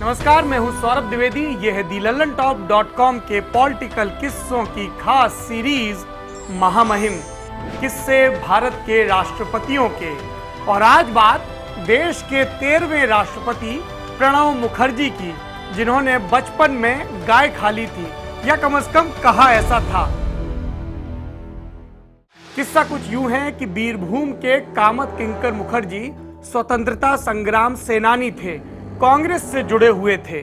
नमस्कार, मैं हूं सौरभ द्विवेदी। यह है दी लल्लनटॉप.com के पॉलिटिकल किस्सों की खास सीरीज महामहिम, किस्से भारत के राष्ट्रपतियों के। और आज बात देश के 13वें राष्ट्रपति प्रणब मुखर्जी की, जिन्होंने बचपन में गाय खा ली थी, या कम से कम कहा ऐसा था। किस्सा कुछ यूं है कि बीरभूम के कामत किंकर मुखर्जी स्वतंत्रता संग्राम सेनानी थे, कांग्रेस से जुड़े हुए थे।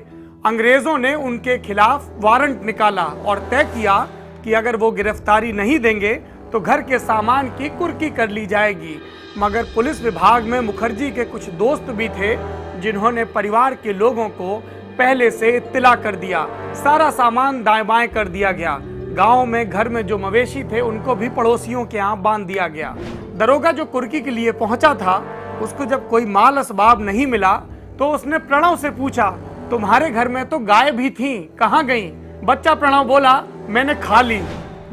अंग्रेजों ने उनके खिलाफ वारंट निकाला और तय किया कि अगर वो गिरफ्तारी नहीं देंगे तो घर के सामान की कुर्की कर ली जाएगी। मगर पुलिस विभाग में मुखर्जी के कुछ दोस्त भी थे, जिन्होंने परिवार के लोगों को पहले से इत्तला कर दिया। सारा सामान दाएं बाएं कर दिया गया। गांव में घर में जो मवेशी थे उनको भी पड़ोसियों के यहाँ बांध दिया गया। दरोगा जो कुर्की के लिए पहुंचा था, उसको जब कोई माल असबाब नहीं मिला तो उसने प्रणब से पूछा, तुम्हारे घर में तो गाय भी थी, कहाँ गई? बच्चा प्रणब बोला, मैंने खा ली।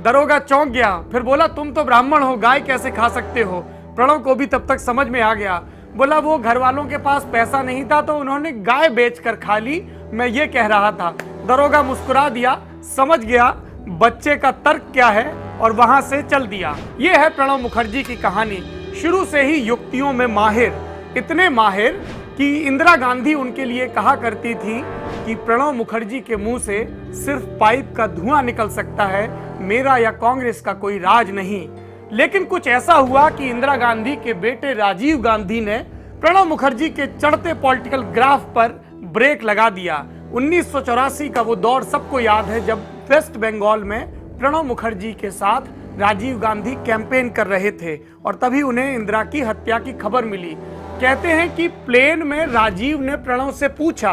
दरोगा चौंक गया, फिर बोला, तुम तो ब्राह्मण हो, गाय कैसे खा सकते हो? प्रणब को भी तब तक समझ में आ गया। बोला, वो घर वालों के पास पैसा नहीं था तो उन्होंने गाय बेचकर खा ली, मैं ये कह रहा था। दरोगा मुस्कुरा दिया, समझ गया बच्चे का तर्क क्या है, और वहां से चल दिया। ये है प्रणब मुखर्जी की कहानी। शुरू से ही युक्तियों में माहिर, इतने माहिर कि इंदिरा गांधी उनके लिए कहा करती थी कि प्रणब मुखर्जी के मुंह से सिर्फ पाइप का धुआं निकल सकता है, मेरा या कांग्रेस का कोई राज नहीं। लेकिन कुछ ऐसा हुआ कि इंदिरा गांधी के बेटे राजीव गांधी ने प्रणब मुखर्जी के चढ़ते पॉलिटिकल ग्राफ पर ब्रेक लगा दिया। 1984 का वो दौर सबको याद है, जब वेस्ट बंगाल में प्रणब मुखर्जी के साथ राजीव गांधी कैंपेन कर रहे थे और तभी उन्हें इंदिरा की हत्या की खबर मिली। कहते हैं कि प्लेन में राजीव ने प्रणब से पूछा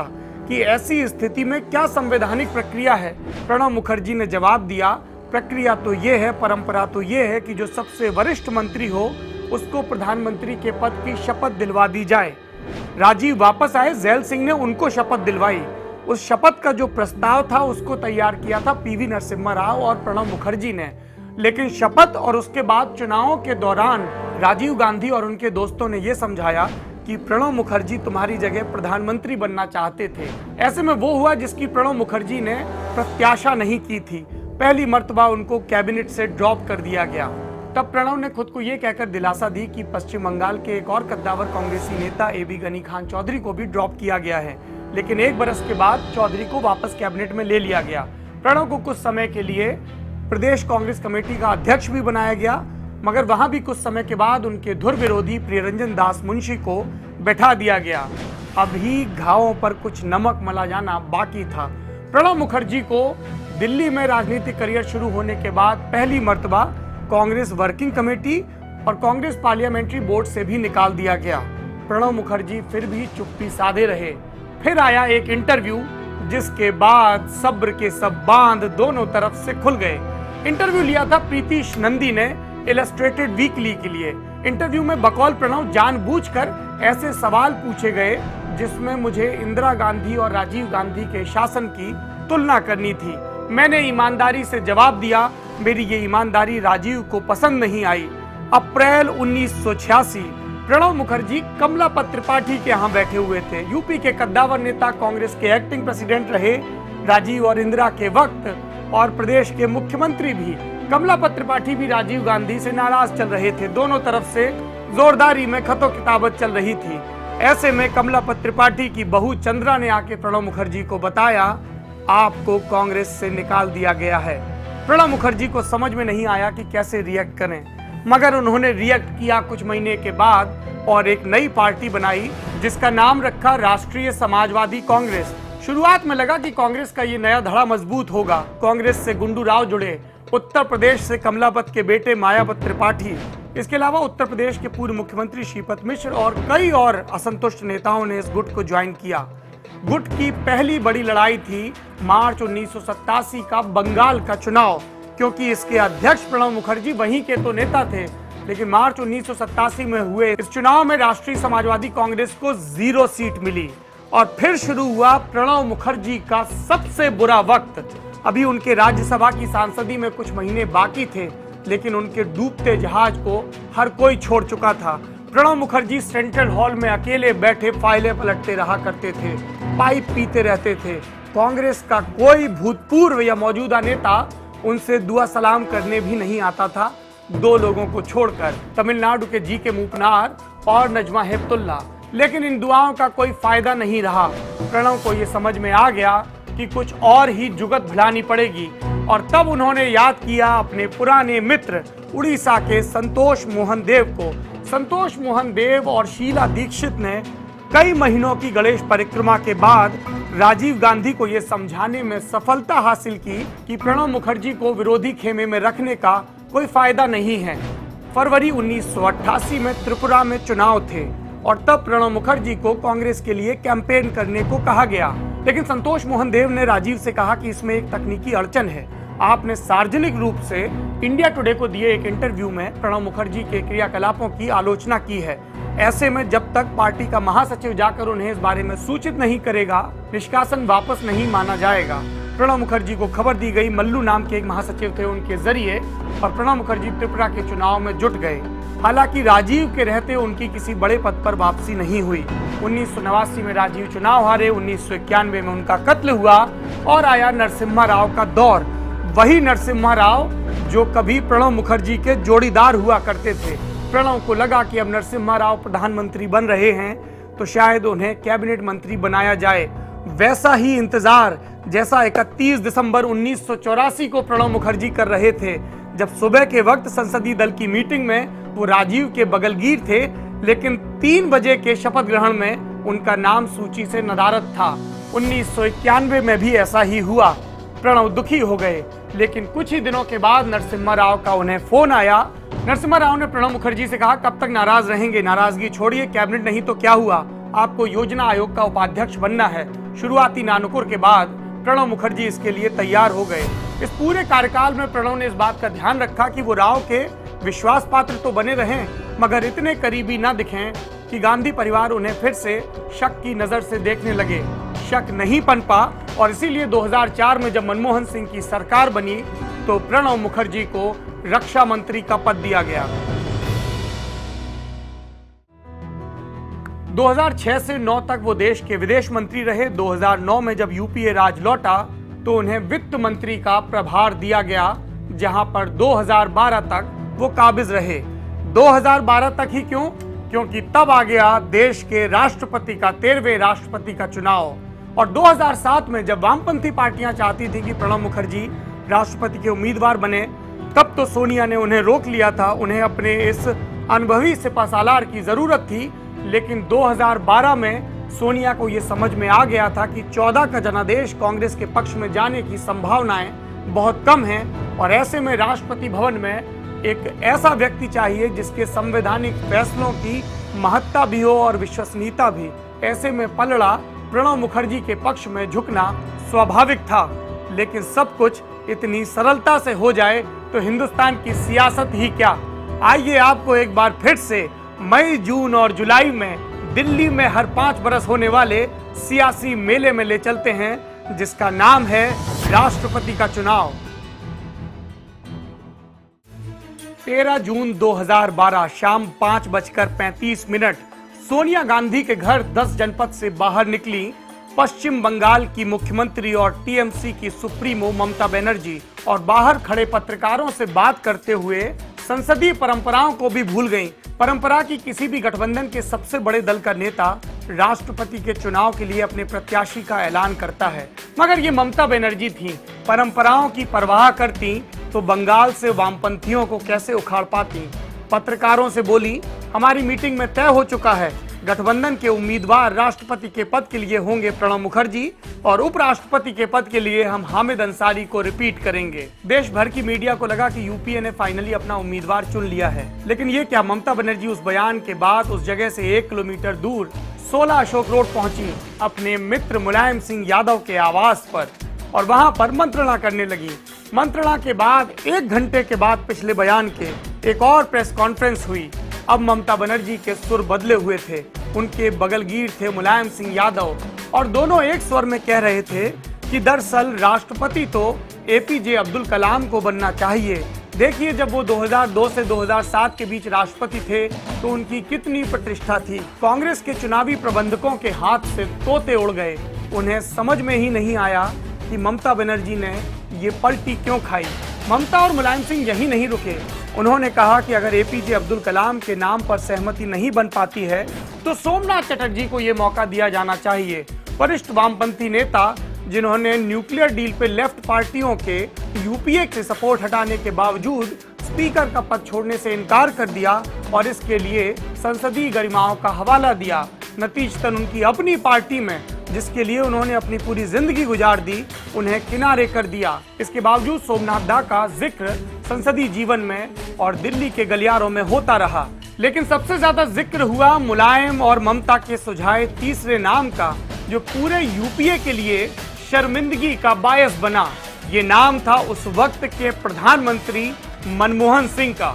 कि ऐसी स्थिति में क्या संवैधानिक प्रक्रिया है। प्रणब मुखर्जी ने जवाब दिया, प्रक्रिया तो ये है, परंपरा तो ये है कि जो सबसे वरिष्ठ मंत्री हो उसको प्रधानमंत्री के पद की शपथ दिलवा दी जाए। राजीव वापस आए, जैल सिंह ने उनको शपथ दिलवाई। उस शपथ का जो प्रस्ताव था उसको तैयार किया था पीवी नरसिम्हा राव और प्रणब मुखर्जी ने। लेकिन शपथ और उसके बाद चुनावों के दौरान राजीव गांधी और उनके दोस्तों ने यह समझाया कि प्रणब मुखर्जी तुम्हारी जगह प्रधानमंत्री बनना चाहते थे। ऐसे में वो हुआ जिसकी प्रणब मुखर्जी ने प्रत्याशा नहीं की थी। पहली मर्तबा उनको कैबिनेट से ड्रॉप कर दिया गया। तब प्रणब ने खुद को ये कहकर दिलासा दी कि पश्चिम बंगाल के एक और कद्दावर कांग्रेसी नेता एबी गनी खान चौधरी को भी ड्रॉप किया गया है। लेकिन एक बरस के बाद चौधरी को वापस कैबिनेट में ले लिया गया। प्रणब को कुछ समय के लिए प्रदेश कांग्रेस कमेटी का अध्यक्ष भी बनाया गया, मगर वहां भी कुछ समय के बाद उनके धुर विरोधी प्रियरंजन दास मुंशी को बैठा दिया गया। अभी घावों पर कुछ नमक मला जाना बाकी था। प्रणब मुखर्जी को दिल्ली में राजनीतिक करियर शुरू होने के बाद पहली मर्तबा कांग्रेस वर्किंग कमेटी और कांग्रेस पार्लियामेंट्री बोर्ड से भी निकाल दिया गया। प्रणब मुखर्जी फिर भी चुप्पी साधे रहे। फिर आया एक इंटरव्यू, जिसके बाद सब्र के सब बांध दोनों तरफ से खुल गए। इंटरव्यू लिया था प्रीतिश नंदी ने इलस्ट्रेटेड वीकली के लिए। इंटरव्यू में बकौल प्रणब जानबूझकर ऐसे सवाल पूछे गए जिसमें मुझे इंदिरा गांधी और राजीव गांधी के शासन की तुलना करनी थी। मैंने ईमानदारी से जवाब दिया। मेरी ये ईमानदारी राजीव को पसंद नहीं आई। अप्रैल 1986 प्रणब मुखर्जी कमलापत त्रिपाठी के यहाँ बैठे हुए थे। यूपी के कद्दावर नेता, कांग्रेस के एक्टिंग प्रेसिडेंट रहे राजीव और इंदिरा के वक्त, और प्रदेश के मुख्यमंत्री भी। कमलापत त्रिपाठी भी राजीव गांधी से नाराज चल रहे थे। दोनों तरफ से जोरदारी में खतो किताबत चल रही थी। ऐसे में कमलापत त्रिपाठी की बहू चंद्रा ने आके प्रणब मुखर्जी को बताया, आपको कांग्रेस से निकाल दिया गया है। प्रणब मुखर्जी को समझ में नहीं आया कि कैसे रिएक्ट करें, मगर उन्होंने रिएक्ट किया कुछ महीने के बाद और एक नई पार्टी बनाई जिसका नाम रखा राष्ट्रीय समाजवादी कांग्रेस। शुरुआत में लगा कि कांग्रेस का ये नया धड़ा मजबूत होगा। कांग्रेस से गुंडू राव जुड़े, उत्तर प्रदेश से कमलापत के बेटे मायावत त्रिपाठी, इसके अलावा उत्तर प्रदेश के पूर्व मुख्यमंत्री श्रीपत मिश्र और कई और असंतुष्ट नेताओं ने इस गुट को ज्वाइन किया। गुट की पहली बड़ी लड़ाई थी मार्च 1987 का बंगाल का चुनाव, क्योंकि इसके अध्यक्ष प्रणब मुखर्जी वहीं के तो नेता थे। लेकिन मार्च 1987 में हुए इस चुनाव में राष्ट्रीय समाजवादी कांग्रेस को 0 सीट मिली और फिर शुरू हुआ प्रणब मुखर्जी का सबसे बुरा वक्त। अभी उनके राज्यसभा की सांसदी में कुछ महीने बाकी थे, लेकिन उनके डूबते जहाज को हर कोई छोड़ चुका था। प्रणब मुखर्जी सेंट्रल हॉल में अकेले बैठे फाइलें पलटते रहा करते थे। पाइप पीते रहते थे। कांग्रेस का कोई भूतपूर्व या मौजूदा नेता उनसे दुआ सलाम करने भी नहीं आता था, दो लोगों को छोड़कर, तमिलनाडु के जी के मूपनार और नजमा हेपतुल्ला। लेकिन इन दुआओं का कोई फायदा नहीं रहा। प्रणव को यह समझ में आ गया कि कुछ और ही जुगत भुलानी पड़ेगी और तब उन्होंने याद किया अपने पुराने मित्र उड़ीसा के संतोष मोहन देव को। संतोष मोहन देव और शीला दीक्षित ने कई महीनों की गणेश परिक्रमा के बाद राजीव गांधी को यह समझाने में सफलता हासिल की कि प्रणब मुखर्जी को विरोधी खेमे में रखने का कोई फायदा नहीं है। फरवरी 1988 में त्रिपुरा में चुनाव थे और तब प्रणब मुखर्जी को कांग्रेस के लिए कैंपेन करने को कहा गया। लेकिन संतोष मोहन देव ने राजीव से कहा कि इसमें एक तकनीकी अड़चन है। आपने सार्वजनिक रूप से इंडिया टुडे को दिए एक इंटरव्यू में प्रणब मुखर्जी के क्रियाकलापों की आलोचना की है। ऐसे में जब तक पार्टी का महासचिव जाकर उन्हें इस बारे में सूचित नहीं करेगा, निष्कासन वापस नहीं माना जाएगा। प्रणब मुखर्जी को खबर दी गई। मल्लू नाम के एक महासचिव थे, उनके जरिए और प्रणब मुखर्जी त्रिपुरा के चुनाव में जुट गए। हालांकि राजीव के रहते उनकी किसी बड़े पद पर वापसी नहीं हुई। 1989 में राजीव चुनाव हारे, 1991 में उनका कत्ल हुआ और आया नरसिम्हा राव का दौर। वही नरसिम्हा राव जो कभी प्रणब मुखर्जी के जोड़ीदार हुआ करते थे। प्रणब को लगा कि अब नरसिम्हा राव प्रधानमंत्री बन रहे हैं तो शायद उन्हें कैबिनेट मंत्री बनाया जाए। वैसा ही इंतजार जैसा 31 दिसंबर 1984 को प्रणब मुखर्जी कर रहे थे, जब सुबह के वक्त संसदीय दल की मीटिंग में वो राजीव के बगलगीर थे, लेकिन 3 बजे के शपथ ग्रहण में उनका नाम सूची से नदारद था। 1991 में भी ऐसा ही हुआ। प्रणब दुखी हो गए, लेकिन कुछ ही दिनों के बाद नरसिम्हा राव का उन्हें फोन आया। नरसिम्हा राव ने प्रणब मुखर्जी से कहा, कब तक नाराज रहेंगे? नाराजगी छोड़िए, कैबिनेट नहीं तो क्या हुआ, आपको योजना आयोग का उपाध्यक्ष बनना है। शुरुआती नानुकुर के बाद प्रणब मुखर्जी इसके लिए तैयार हो गए। इस पूरे कार्यकाल में प्रणब ने इस बात का ध्यान रखा कि वो राव के विश्वास पात्र तो बने रहें, मगर इतने करीबी न दिखें कि गांधी परिवार उन्हें फिर से शक की नजर से देखने लगे। शक नहीं पनपा और इसीलिए 2004 में जब मनमोहन सिंह की सरकार बनी तो प्रणब मुखर्जी को रक्षा मंत्री का पद दिया गया। 2006 से 9 तक वो देश के विदेश मंत्री रहे। 2009 में जब यूपीए राज लौटा तो उन्हें वित्त मंत्री का प्रभार दिया गया, जहां पर 2012 तक वो काबिज रहे। 2012 तक ही क्यों? क्योंकि तब आ गया देश के राष्ट्रपति का 13वें राष्ट्रपति का चुनाव। और 2007 में जब वामपंथी पार्टियां चाहती थी कि प्रणब मुखर्जी राष्ट्रपति के उम्मीदवार बने, तब तो सोनिया ने उन्हें रोक लिया था। उन्हें अपने इस अनुभवी सिपहसालार की जरूरत थी, लेकिन 2012 में सोनिया को यह समझ में आ गया था कि 14 का जनादेश कांग्रेस के पक्ष में जाने की संभावनाएं बहुत कम हैं और ऐसे में राष्ट्रपति भवन में एक ऐसा व्यक्ति चाहिए जिसके संवैधानिक फैसलों की महत्ता भी हो और विश्वसनीयता भी। ऐसे में पलड़ा प्रणब मुखर्जी के पक्ष में झुकना स्वाभाविक था। लेकिन सब कुछ इतनी सरलता से हो जाए तो हिंदुस्तान की सियासत ही क्या। आइए आपको एक बार फिर से मई, जून और जुलाई में दिल्ली में हर 5 बरस होने वाले सियासी मेले में ले चलते हैं, जिसका नाम है राष्ट्रपति का चुनाव। 13 जून 2012 शाम 5:35 सोनिया गांधी के घर 10 जनपद से बाहर निकली पश्चिम बंगाल की मुख्यमंत्री और टीएमसी की सुप्रीमो ममता बनर्जी, और बाहर खड़े पत्रकारों से बात करते हुए संसदीय परंपराओं को भी भूल गईं। परंपरा की किसी भी गठबंधन के सबसे बड़े दल का नेता राष्ट्रपति के चुनाव के लिए अपने प्रत्याशी का ऐलान करता है, मगर ये ममता बनर्जी थी। परंपराओं की परवाह करती तो बंगाल से वामपंथियों को कैसे उखाड़ पाती। पत्रकारों से बोली, हमारी मीटिंग में तय हो चुका है, गठबंधन के उम्मीदवार राष्ट्रपति के पद के लिए होंगे प्रणब मुखर्जी और उपराष्ट्रपति के पद के लिए हम हामिद अंसारी को रिपीट करेंगे। देश भर की मीडिया को लगा कि यूपीए ने फाइनली अपना उम्मीदवार चुन लिया है, लेकिन ये क्या, ममता बनर्जी उस बयान के बाद उस जगह से 1 किलोमीटर दूर 16 अशोक रोड पहुंची अपने मित्र मुलायम सिंह यादव के आवास पर और वहां पर मंत्रणा करने लगी। मंत्रणा के बाद 1 घंटे के बाद पिछले बयान के एक और प्रेस कॉन्फ्रेंस हुई। अब ममता बनर्जी के सुर बदले हुए थे। उनके बगलगीर थे मुलायम सिंह यादव और दोनों एक स्वर में कह रहे थे कि दरअसल राष्ट्रपति तो एपीजे अब्दुल कलाम को बनना चाहिए। देखिए, जब वो 2002 से 2007 के बीच राष्ट्रपति थे तो उनकी कितनी प्रतिष्ठा थी। कांग्रेस के चुनावी प्रबंधकों के हाथ से तोते उड़ गए। उन्हें समझ में ही नहीं आया कि ममता बनर्जी ने ये पलटी क्यों खाई। ममता और मुलायम सिंह यही नहीं रुके, उन्होंने कहा कि अगर एपीजे अब्दुल कलाम के नाम पर सहमति नहीं बन पाती है तो सोमनाथ चटर्जी को ये मौका दिया जाना चाहिए। वरिष्ठ वामपंथी नेता जिन्होंने न्यूक्लियर डील पे लेफ्ट पार्टियों के यूपीए से सपोर्ट हटाने के बावजूद स्पीकर का पद छोड़ने से इनकार कर दिया और इसके लिए संसदीय गरिमाओं का हवाला दिया। नतीजतन उनकी अपनी पार्टी में, जिसके लिए उन्होंने अपनी पूरी जिंदगी गुजार दी, उन्हें किनारे कर दिया। इसके बावजूद सोमनाथ दा का जिक्र संसदीय जीवन में और दिल्ली के गलियारों में होता रहा। लेकिन सबसे ज्यादा जिक्र हुआ मुलायम और ममता के सुझाए तीसरे नाम का, जो पूरे यूपीए के लिए शर्मिंदगी का बायस बना। ये नाम था उस वक्त के प्रधानमंत्री मनमोहन सिंह का।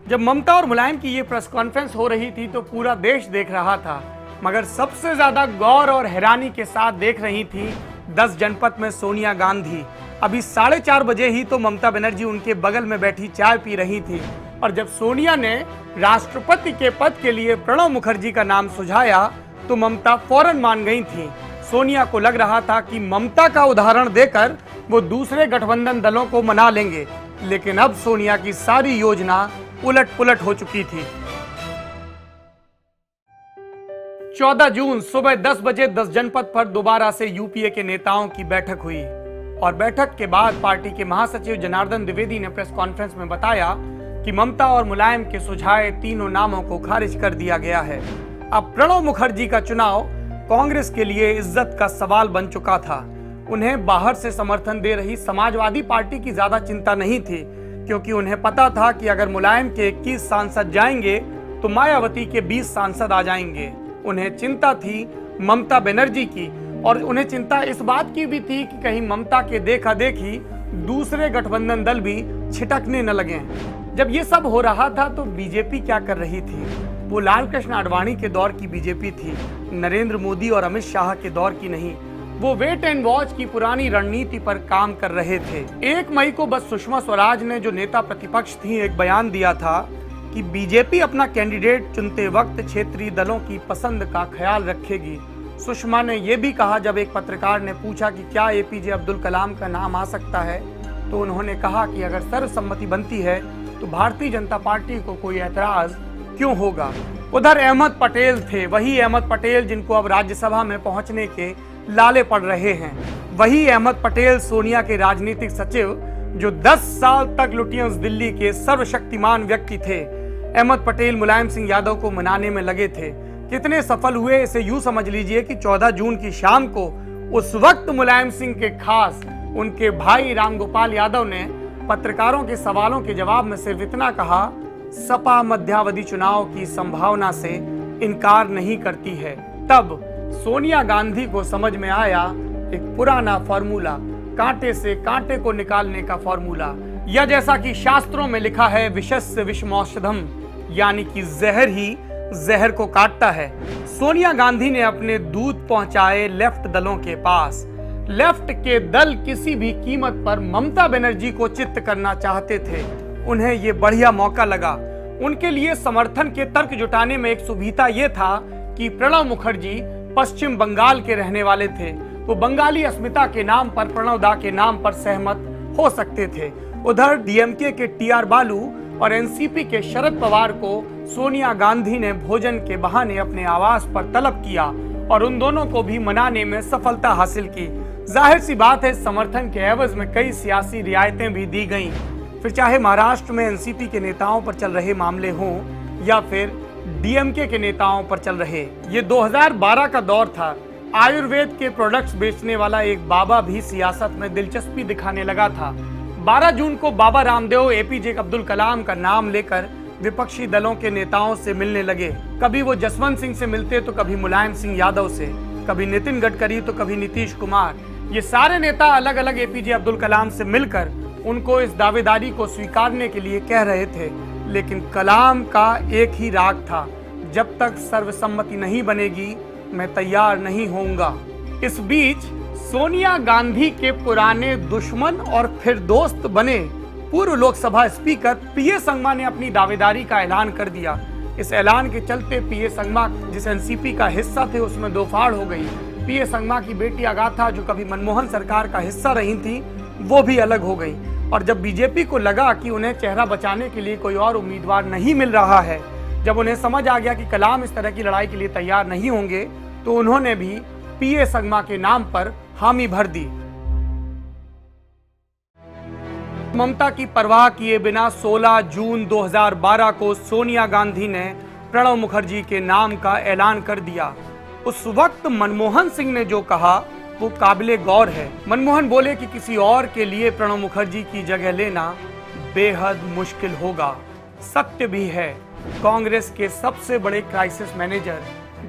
जब ममता और मुलायम की ये प्रेस कॉन्फ्रेंस हो रही थी तो पूरा देश देख रहा था, मगर सबसे ज्यादा गौर और हैरानी के साथ देख रही थी 10 जनपद में सोनिया गांधी। अभी 4:30 बजे ही तो ममता बनर्जी उनके बगल में बैठी चाय पी रही थी, और जब सोनिया ने राष्ट्रपति के पद के लिए प्रणब मुखर्जी का नाम सुझाया तो ममता फौरन मान गई थी। सोनिया को लग रहा था कि ममता का उदाहरण देकर वो दूसरे गठबंधन दलों को मना लेंगे, लेकिन अब सोनिया की सारी योजना उलट पुलट हो चुकी थी। 14 जून सुबह 10 बजे 10 जनपद पर दोबारा से यूपीए के नेताओं की बैठक हुई, और बैठक के बाद पार्टी के महासचिव जनार्दन द्विवेदी ने प्रेस कॉन्फ्रेंस में बताया कि ममता और मुलायम के सुझाए तीनों नामों को खारिज कर दिया गया है। अब प्रणब मुखर्जी का चुनाव कांग्रेस के लिए इज्जत का सवाल बन चुका था। उन्हें बाहर से समर्थन दे रही समाजवादी पार्टी की ज्यादा चिंता नहीं थी, क्योंकि उन्हें पता था कि अगर मुलायम के 21 सांसद जाएंगे तो मायावती के 20 सांसद आ जाएंगे। उन्हें चिंता थी ममता बनर्जी की, और उन्हें चिंता इस बात की भी थी कि कहीं ममता के देखा देखी दूसरे गठबंधन दल भी छिटकने न लगे। जब ये सब हो रहा था तो बीजेपी क्या कर रही थी? वो लालकृष्ण आडवाणी के दौर की बीजेपी थी, नरेंद्र मोदी और अमित शाह के दौर की नहीं। वो वेट एंड वॉच की पुरानी रणनीति पर काम कर रहे थे। 1 मई को बस सुषमा स्वराज ने, जो नेता प्रतिपक्ष थी, एक बयान दिया था कि बीजेपी अपना कैंडिडेट चुनते वक्त क्षेत्रीय दलों की पसंद का ख्याल रखेगी। सुषमा ने यह भी कहा, जब एक पत्रकार ने पूछा कि क्या एपीजे अब्दुल कलाम का नाम आ सकता है, तो उन्होंने कहा कि अगर सर्वसम्मति बनती है तो भारतीय जनता पार्टी को कोई ऐतराज क्यों होगा। उधर अहमद पटेल थे, वही अहमद पटेल जिनको अब राज्यसभा में पहुंचने के लाले पड़ रहे हैं। वही अहमद पटेल सोनिया के राजनीतिक सचिव, जो 10 साल तक लुटियंस दिल्ली के सर्वशक्तिमान व्यक्ति थे। अहमद पटेल मुलायम सिंह यादव को मनाने में लगे थे। कितने सफल हुए इसे यूं समझ लीजिए कि 14 जून की शाम को उस वक्त मुलायम सिंह के खास उनके भाई रामगोपाल यादव ने पत्रकारों के सवालों के जवाब में सिर्फ इतना कहा, सपा मध्यावधि चुनाव की संभावना से इनकार नहीं करती है। तब सोनिया गांधी को समझ में आया एक पुराना फॉर्मूला, कांटे से कांटे को निकालने का फॉर्मूला, या जैसा कि शास्त्रों में लिखा है, विषस्य विषमौषधम, यानी कि जहर ही जहर को काटता है। सोनिया गांधी ने अपने दूध पहुंचाए लेफ्ट दलों के पास। लेफ्ट के दल किसी भी कीमत पर ममता बनर्जी को चित्त करना चाहते थे। उन्हें ये बढ़िया मौका लगा। उनके लिए समर्थन के तर्क जुटाने में एक सुविधा ये था कि प्रणब मुखर्जी पश्चिम बंगाल के रहने वाले थे। वो बंगाली अस्मिता के नाम पर, प्रणब दा के नाम पर सहमत हो सकते थे। उधर डीएमके के टीआर बालू और एनसीपी के शरद पवार को सोनिया गांधी ने भोजन के बहाने अपने आवास पर तलब किया और उन दोनों को भी मनाने में सफलता हासिल की। जाहिर सी बात है, समर्थन के एवज में कई सियासी रियायतें भी दी गईं। फिर चाहे महाराष्ट्र में एनसीपी के नेताओं पर चल रहे मामले हों या फिर डीएमके के नेताओं पर चल रहे। ये 2012 का दौर था। आयुर्वेद के प्रोडक्ट्स बेचने वाला एक बाबा भी सियासत में दिलचस्पी दिखाने लगा था। 12 जून को बाबा रामदेव एपीजे अब्दुल कलाम का नाम लेकर विपक्षी दलों के नेताओं से मिलने लगे। कभी वो जसवंत सिंह से मिलते तो कभी मुलायम सिंह यादव से, कभी नितिन गडकरी तो कभी नीतीश कुमार। ये सारे नेता अलग अलग एपीजे अब्दुल कलाम से मिलकर उनको इस दावेदारी को स्वीकारने के लिए कह रहे थे। लेकिन कलाम का एक ही राग था, जब तक सर्वसम्मति नहीं बनेगी मैं तैयार नहीं होऊंगा। इस बीच सोनिया गांधी के पुराने दुश्मन और फिर दोस्त बने पूर्व लोकसभा स्पीकर पीए संगमा ने अपनी दावेदारी का ऐलान कर दिया। इस ऐलान के चलते पीए संगमा जिस एनसीपी का हिस्सा थे उसमें दो फाड़ हो गई। पीए संगमा की बेटी अगाथा जो कभी मनमोहन सरकार का हिस्सा रही थी वो भी अलग हो गई। और जब बीजेपी को लगा कि उन्हें चेहरा बचाने के लिए कोई और उम्मीदवार नहीं मिल रहा है, जब उन्हें समझ आ गया कि कलाम इस तरह की लड़ाई के लिए तैयार नहीं होंगे, तो उन्होंने भी पीए संगमा के नाम पर हामी भर दी। ममता की परवाह किए बिना 16 जून 2012 को सोनिया गांधी ने प्रणब मुखर्जी के नाम का ऐलान कर दिया। उस वक्त मनमोहन सिंह ने जो कहा वो काबिले गौर है। मनमोहन बोले कि किसी और के लिए प्रणब मुखर्जी की जगह लेना बेहद मुश्किल होगा। सत्य भी है, कांग्रेस के सबसे बड़े क्राइसिस मैनेजर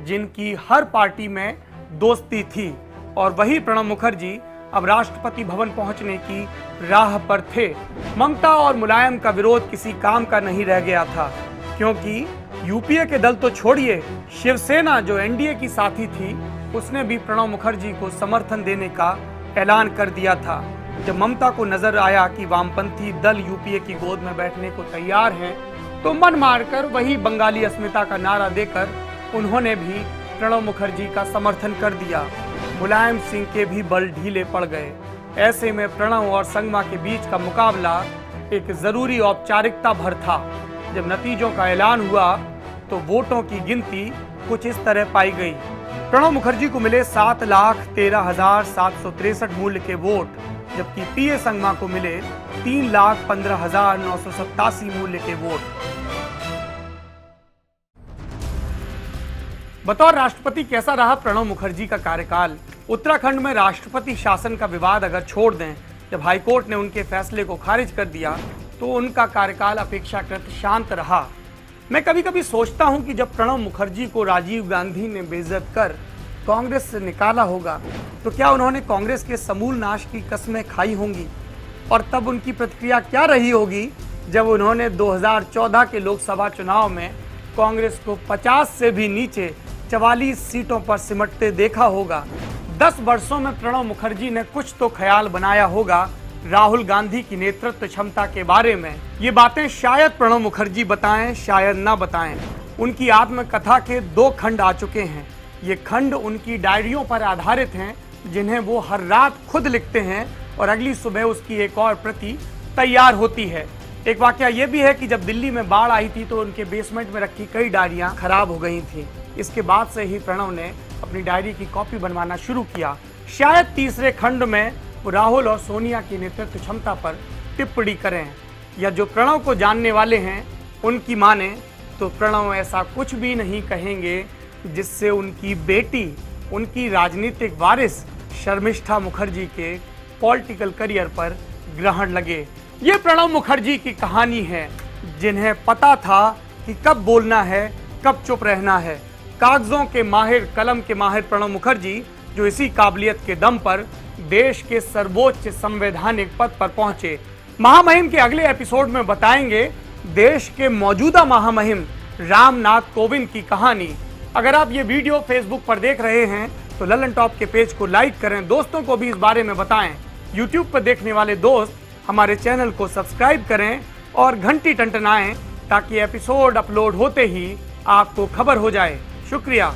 जिनकी हर पार्टी में दोस्ती थी और वही प्रणब मुखर्जी अब राष्ट्रपति भवन पहुंचने की राह पर थे। ममता और मुलायम का विरोध किसी काम का नहीं रह गया था, क्योंकि यूपीए के दल तो छोड़िए, शिवसेना जो एनडीए की साथी थी उसने भी प्रणब मुखर्जी को समर्थन देने का ऐलान कर दिया था। जब ममता को नजर आया कि वामपंथी दल यूपीए की गोद में बैठने को तैयार हैं, तो मन मारकर वही बंगाली अस्मिता का नारा देकर उन्होंने भी प्रणब मुखर्जी का समर्थन कर दिया। मुलायम सिंह के भी बल ढीले पड़ गए। ऐसे में प्रणब और संगमा के बीच का मुकाबला एक जरूरी औपचारिकता भर था। जब नतीजों का ऐलान हुआ तो वोटों की गिनती कुछ इस तरह पाई गई। प्रणब मुखर्जी को मिले 7,13,763 मूल्य के वोट, जबकि पीए संगमा को मिले 3,15,987 मूल्य के वोट। बतौर राष्ट्रपति कैसा रहा प्रणब मुखर्जी का कार्यकाल? उत्तराखंड में राष्ट्रपति शासन का विवाद अगर छोड़ दें, जब हाईकोर्ट ने उनके फैसले को खारिज कर दिया तो उनका कार्यकाल अपेक्षाकृत शांत रहा। मैं कभी कभी सोचता हूं कि जब प्रणब मुखर्जी को राजीव गांधी ने बेइज्जत कर कांग्रेस से निकाला होगा तो क्या उन्होंने कांग्रेस के समूल नाश की कस्में खाई होंगी, और तब उनकी प्रतिक्रिया क्या रही होगी जब उन्होंने 2014 के लोकसभा चुनाव में कांग्रेस को 50 से भी नीचे 44 सीटों पर सिमटते देखा होगा। 10 वर्षों में प्रणब मुखर्जी ने कुछ तो ख्याल बनाया होगा राहुल गांधी की नेतृत्व क्षमता के बारे में। ये बातें शायद प्रणब मुखर्जी बताएं, शायद ना बताएं। उनकी आत्मकथा के 2 खंड आ चुके हैं। ये खंड उनकी डायरियों पर आधारित हैं, जिन्हें वो हर रात खुद लिखते हैं और अगली सुबह उसकी एक और प्रति तैयार होती है। एक वाकया ये भी है कि जब दिल्ली में बाढ़ आई थी तो उनके बेसमेंट में रखी कई डायरियां खराब हो गई थी। इसके बाद से ही प्रणब ने अपनी डायरी की कॉपी बनवाना शुरू किया। शायद तीसरे खंड में वो राहुल और सोनिया की नेतृत्व क्षमता पर टिप्पणी करें, या जो प्रणब को जानने वाले हैं उनकी माने तो प्रणब ऐसा कुछ भी नहीं कहेंगे जिससे उनकी बेटी, उनकी राजनीतिक वारिस शर्मिष्ठा मुखर्जी के पॉलिटिकल करियर पर ग्रहण लगे। ये प्रणब मुखर्जी की कहानी है, जिन्हें पता था कि कब बोलना है, कब चुप रहना है। कागजों के माहिर, कलम के माहिर प्रणब मुखर्जी जो इसी काबिलियत के दम पर देश के सर्वोच्च संवैधानिक पद पर पहुंचे। महामहिम के अगले एपिसोड में बताएंगे देश के मौजूदा महामहिम रामनाथ कोविंद की कहानी। अगर आप ये वीडियो फेसबुक पर देख रहे हैं तो ललन टॉप के पेज को लाइक करें, दोस्तों को भी इस बारे में बताएं। यूट्यूब पर देखने वाले दोस्त हमारे चैनल को सब्सक्राइब करें और घंटी टंटनाएं ताकि एपिसोड अपलोड होते ही आपको खबर हो जाए। शुक्रिया।